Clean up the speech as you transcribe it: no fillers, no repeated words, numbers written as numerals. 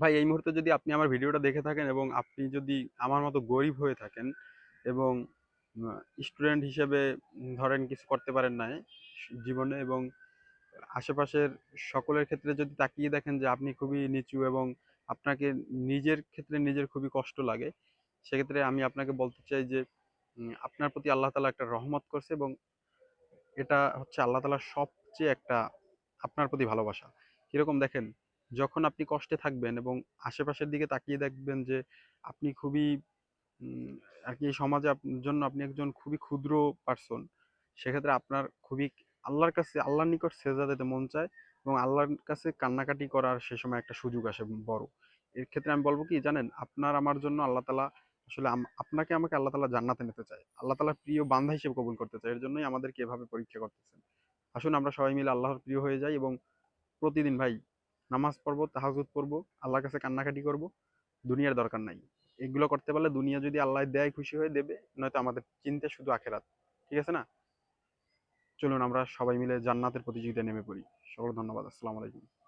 ভাই এই মুহূর্তে যদি আপনি আমার ভিডিওটা দেখে থাকেন এবং আপনি যদি আমার মতো গরিব হয়ে থাকেন এবং স্টুডেন্ট হিসেবে ধরেন কিছু করতে পারেন নাই জীবনে, এবং আশেপাশের সকলের ক্ষেত্রে যদি তাকিয়ে দেখেন যে আপনি খুবই নিচু এবং আপনাকে নিজের ক্ষেত্রে নিজের খুবই কষ্ট লাগে, সেক্ষেত্রে আমি আপনাকে বলতে চাই যে আপনার প্রতি আল্লাহ তাআলা একটা রহমত করছে, এবং এটা হচ্ছে আল্লাহ তাআলার সবচেয়ে একটা আপনার প্রতি ভালোবাসা। কিরকম দেখেন, যখন আপনি কষ্টে থাকবেন এবং আশেপাশের দিকে তাকিয়ে দেখবেন যে আপনি খুবই উম, আর কি এই সমাজে আপনার জন্য আপনি একজন খুবই ক্ষুদ্র পার্সন, সেক্ষেত্রে আপনার খুবই আল্লাহর কাছে আল্লাহর নিকট সেজদা দিতে মন চায় এবং আল্লাহর কাছে কান্নাকাটি করার সে সময় একটা সুযোগ আসে বড়। এর ক্ষেত্রে আমি বলবো কি জানেন, আপনার আমার জন্য আল্লাহ তাআলা আসলে আপনাকে আমাকে আল্লাহ তাআলা জান্নাতে নিতে চায়, আল্লাহ তাআলা প্রিয় বান্দা হিসেবে কবুল করতে চায়, এর জন্যই আমাদেরকে এভাবে পরীক্ষা করতেছেন। আসুন আমরা সবাই মিলে আল্লাহর প্রিয় হয়ে যাই এবং প্রতিদিন ভাই নামাজ পড়বো, তাহাজ্জুদ পড়বো, আল্লাহর কাছে কান্নাকাটি করব। দুনিয়ার দরকার নাই। এগুলো করতে পারলে দুনিয়া যদি আল্লাহ দেয় খুশি হয়ে দেবে, নয়তো আমাদের চিন্তা শুধু আখেরাত। ঠিক আছে না? চলুন আমরা সবাই মিলে জান্নাতের প্রতিযোগিতায় নেমে পড়ি। সকল ধন্যবাদ। আসসালামু আলাইকুম।